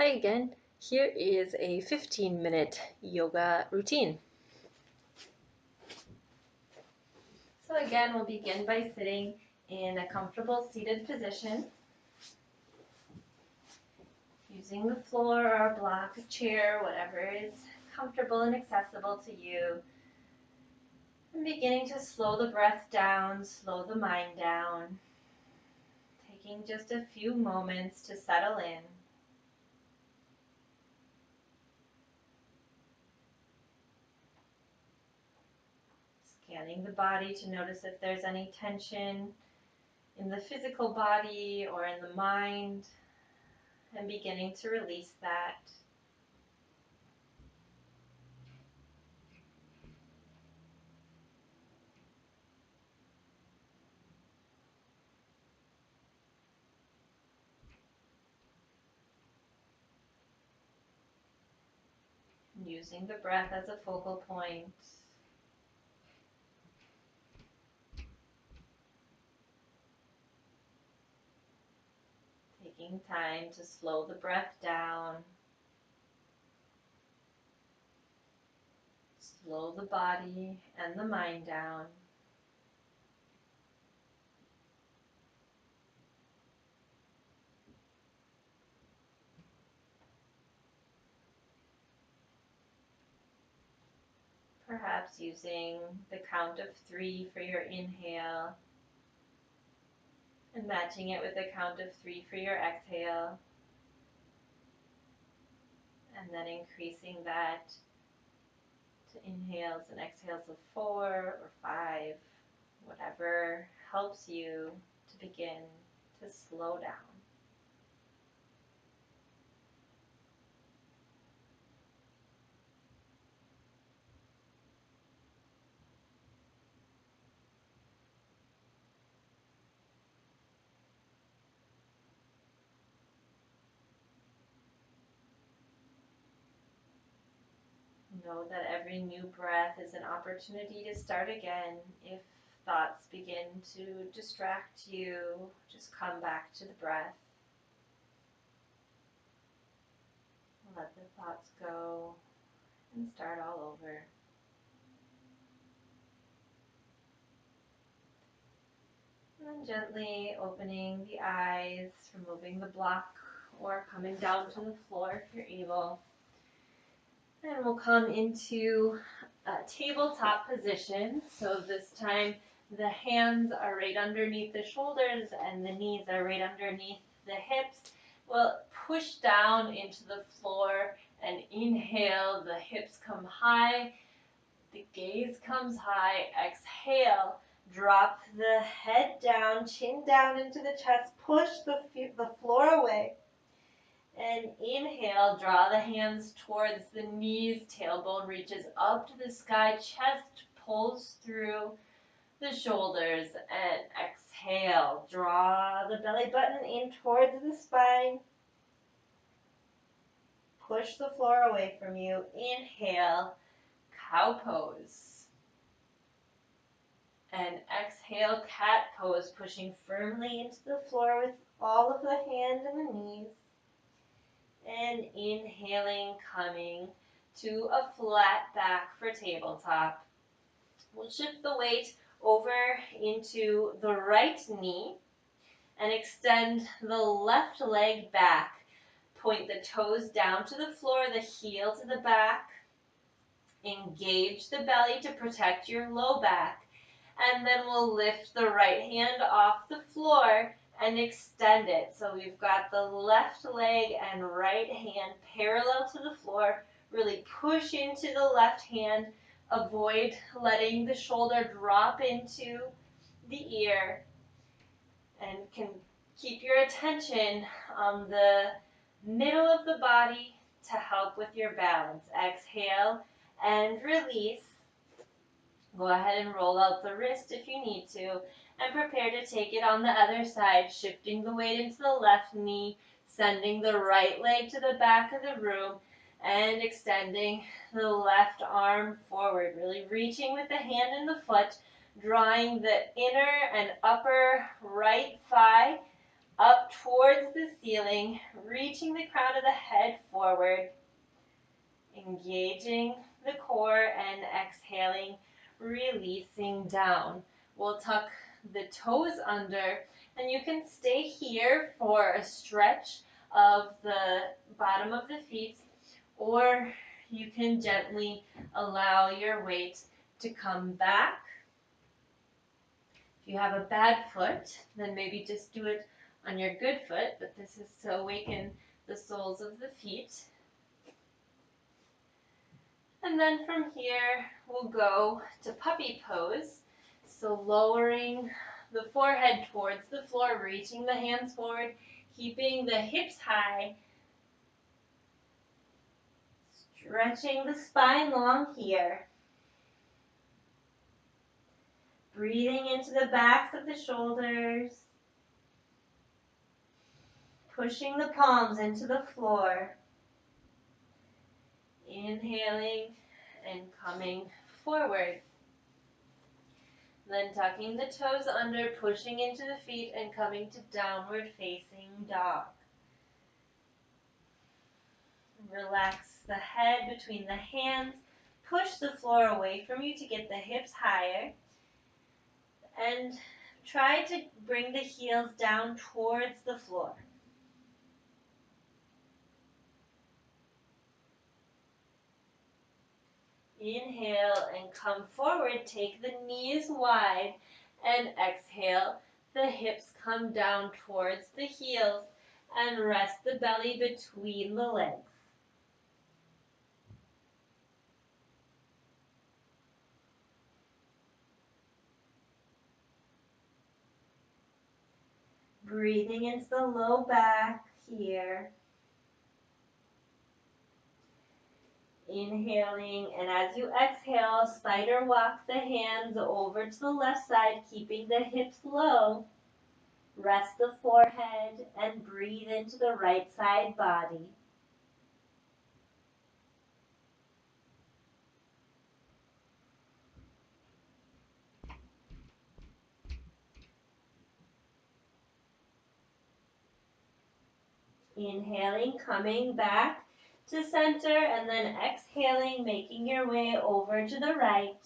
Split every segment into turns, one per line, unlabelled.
Hi again. Here is a 15-minute yoga routine. So again, we'll begin by sitting in a comfortable seated position, using the floor or a block, a chair, whatever is comfortable and accessible to you. And beginning to slow the breath down, slow the mind down, taking just a few moments to settle in. Scanning the body to notice if there's any tension in the physical body or in the mind, and beginning to release that. Using the breath as a focal point. Taking time to slow the breath down. Slow the body and the mind down. Perhaps using the count of 3 for your inhale and matching it with the count of 3 for your exhale. And then increasing that to inhales and exhales of 4 or 5, whatever helps you to begin to slow down. Know that every new breath is an opportunity to start again. If thoughts begin to distract you, just come back to the breath. Let the thoughts go and start all over. And then gently opening the eyes, removing the block or coming down to the floor if you're able. And we'll come into a tabletop position. So this time the hands are right underneath the shoulders and the knees are right underneath the hips. We'll push down into the floor and inhale, the hips come high, the gaze comes high. Exhale, drop the head down, chin down into the chest, push the floor away. And inhale, draw the hands towards the knees, tailbone reaches up to the sky, chest pulls through the shoulders, and exhale, draw the belly button in towards the spine, push the floor away from you. Inhale, cow pose, and exhale, cat pose, pushing firmly into the floor with all of the hands and the knees. And inhaling, coming to a flat back for tabletop. We'll shift the weight over into the right knee and extend the left leg back. Point the toes down to the floor, the heel to the back. Engage the belly to protect your low back. And then we'll lift the right hand off the floor and extend it. So we've got the left leg and right hand parallel to the floor. Really push into the left hand. Avoid letting the shoulder drop into the ear. And can keep your attention on the middle of the body to help with your balance. Exhale and release. Go ahead and roll out the wrist if you need to, and prepare to take it on the other side, shifting the weight into the left knee, sending the right leg to the back of the room, and extending the left arm forward, really reaching with the hand and the foot, drawing the inner and upper right thigh up towards the ceiling, reaching the crown of the head forward, engaging the core and exhaling, releasing down. We'll tuck the toes under, and you can stay here for a stretch of the bottom of the feet, or you can gently allow your weight to come back. If you have a bad foot, then maybe just do it on your good foot, but this is to awaken the soles of the feet. And then from here, we'll go to puppy pose. So lowering the forehead towards the floor, reaching the hands forward, keeping the hips high, stretching the spine long here. Breathing into the backs of the shoulders, pushing the palms into the floor. Inhaling and coming forward. Then tucking the toes under, pushing into the feet and coming to downward facing dog. Relax the head between the hands. Push the floor away from you to get the hips higher. And try to bring the heels down towards the floor. Inhale and come forward. Take the knees wide and exhale. The hips come down towards the heels and rest the belly between the legs. Breathing into the low back here. Inhaling, and as you exhale, spider walk the hands over to the left side, keeping the hips low. Rest the forehead and breathe into the right side body. Inhaling, coming back to center, and then exhaling, making your way over to the right.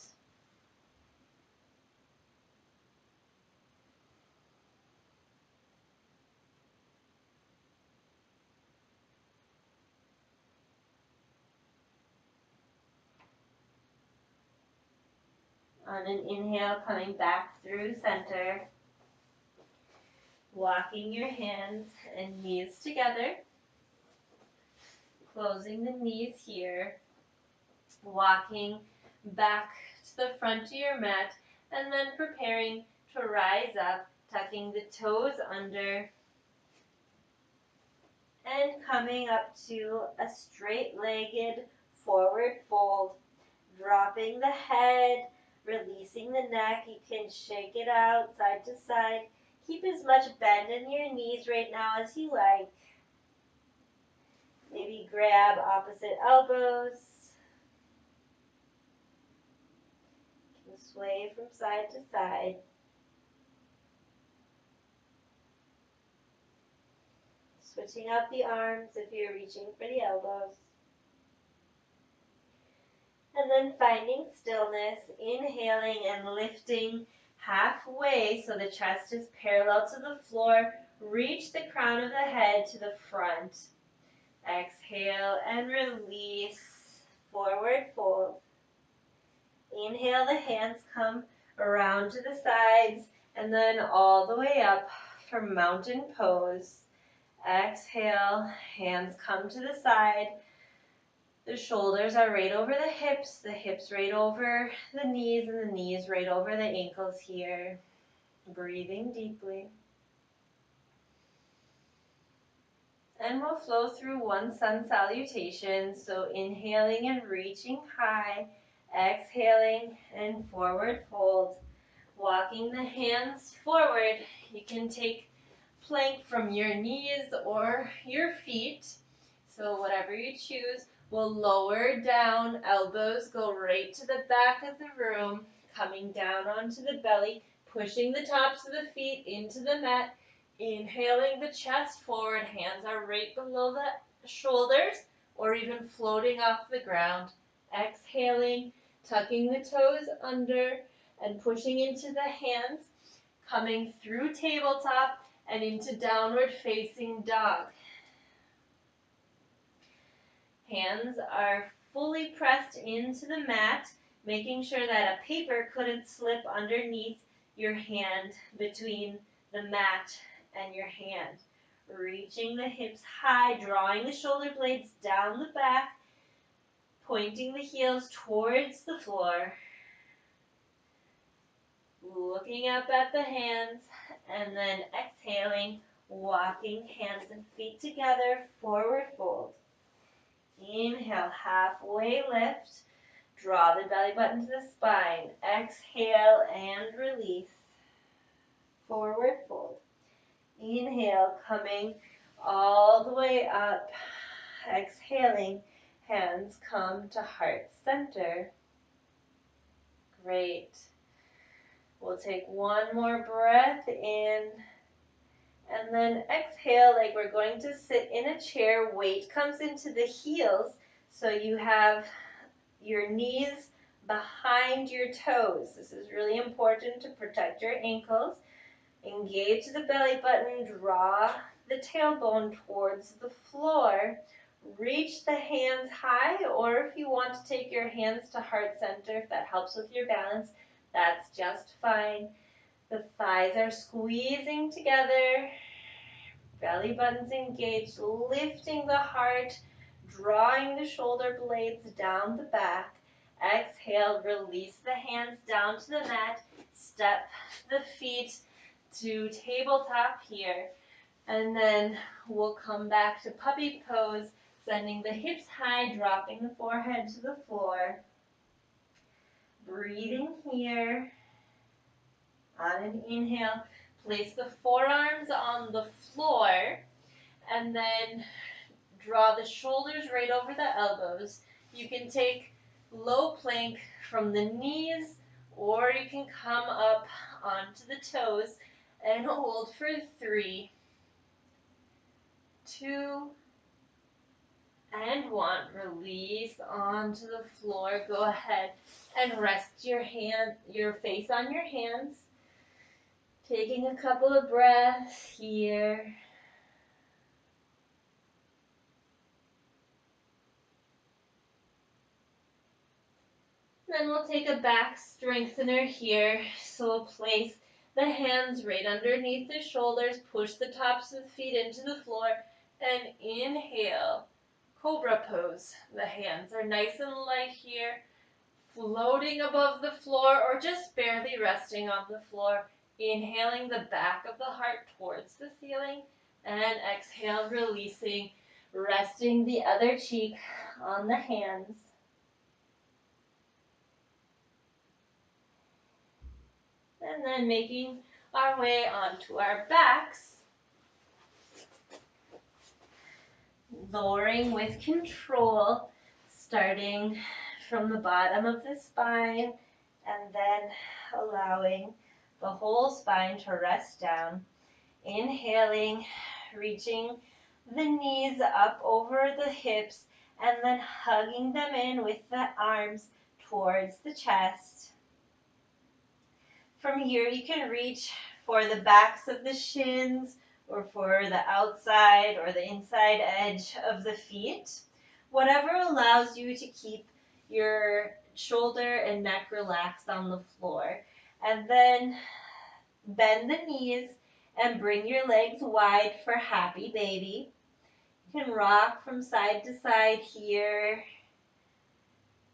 On an inhale, coming back through center. Walking your hands and knees together. Closing the knees here. Walking back to the front of your mat, and then preparing to rise up, tucking the toes under, and coming up to a straight-legged forward fold, dropping the head, releasing the neck. You can shake it out side to side. Keep as much bend in your knees right now as you like. Maybe grab opposite elbows. You can sway from side to side. Switching out the arms if you're reaching for the elbows. And then finding stillness, inhaling and lifting halfway so the chest is parallel to the floor. Reach the crown of the head to the front. Exhale and release. Forward fold. Inhale, the hands come around to the sides and then all the way up for mountain pose. Exhale, hands come to the side. The shoulders are right over the hips right over the knees, and the knees right over the ankles here. Breathing deeply. And we'll flow through one sun salutation. So inhaling and reaching high. Exhaling and forward fold. Walking the hands forward. You can take plank from your knees or your feet. So whatever you choose. We'll lower down, elbows go right to the back of the room, coming down onto the belly, pushing the tops of the feet into the mat, Inhaling the chest forward, hands are right below the shoulders or even floating off the ground. Exhaling, tucking the toes under and pushing into the hands, coming through tabletop and into downward facing dog. Hands are fully pressed into the mat, making sure that a paper couldn't slip underneath your hand between the mat and your hand. Reaching the hips high, drawing the shoulder blades down the back, pointing the heels towards the floor. Looking up at the hands, and then exhaling, walking hands and feet together, forward fold. Inhale, halfway lift. Draw the belly button to the spine. Exhale and release. Forward fold. Inhale, coming all the way up. Exhaling, hands come to heart center. Great. We'll take one more breath in. And then exhale like we're going to sit in a chair. Weight comes into the heels. So you have your knees behind your toes. This is really important to protect your ankles. Engage the belly button. Draw the tailbone towards the floor. Reach the hands high, or if you want to take your hands to heart center, if that helps with your balance, that's just fine. The thighs are squeezing together. Belly button's engaged, lifting the heart, drawing the shoulder blades down the back. Exhale, release the hands down to the mat. Step the feet to tabletop here. And then we'll come back to puppy pose, sending the hips high, dropping the forehead to the floor. Breathing here. On an inhale, place the forearms on the floor and then draw the shoulders right over the elbows. You can take low plank from the knees, or you can come up onto the toes and hold for 3, 2, and 1. Release onto the floor. Go ahead and rest your face on your hands. Taking a couple of breaths here. Then we'll take a back strengthener here. So we'll place the hands right underneath the shoulders, push the tops of the feet into the floor, and inhale, cobra pose. The hands are nice and light here, floating above the floor or just barely resting on the floor. Inhaling the back of the heart towards the ceiling, and exhale, releasing, resting the other cheek on the hands. And then making our way onto our backs. Lowering with control, starting from the bottom of the spine and then allowing the whole spine to rest down. Inhaling, reaching the knees up over the hips and then hugging them in with the arms towards the chest. From here, you can reach for the backs of the shins or for the outside or the inside edge of the feet. Whatever allows you to keep your shoulder and neck relaxed on the floor. And then bend the knees and bring your legs wide for happy baby. You can rock from side to side here.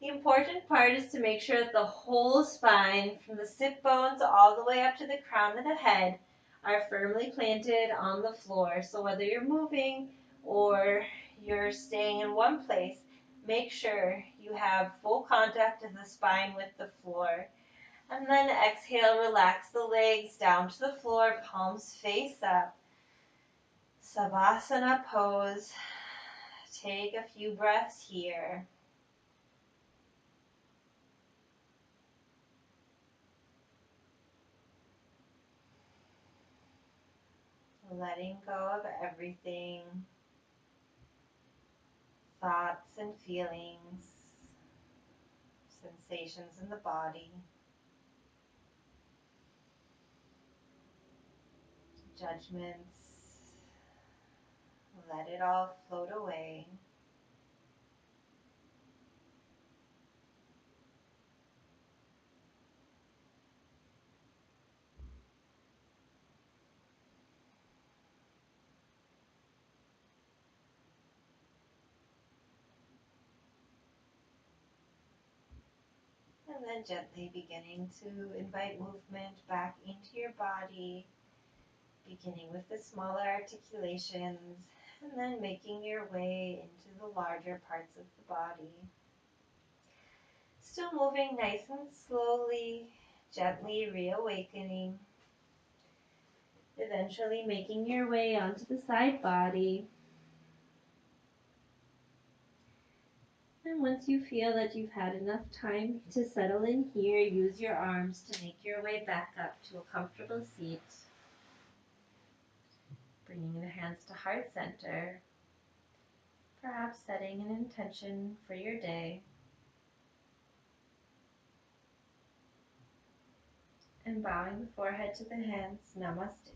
The important part is to make sure that the whole spine, from the sit bones all the way up to the crown of the head, are firmly planted on the floor. So whether you're moving or you're staying in one place, make sure you have full contact of the spine with the floor. And then exhale, relax the legs down to the floor, palms face up. Savasana pose. Take a few breaths here. letting go of everything, thoughts and feelings, sensations in the body, judgments. Let it all float away. And then gently beginning to invite movement back into your body, beginning with the smaller articulations and then making your way into the larger parts of the body. Still moving nice and slowly, gently reawakening, eventually making your way onto the side body. And once you feel that you've had enough time to settle in here, use your arms to make your way back up to a comfortable seat. Bringing the hands to heart center, perhaps setting an intention for your day. And bowing the forehead to the hands, namaste.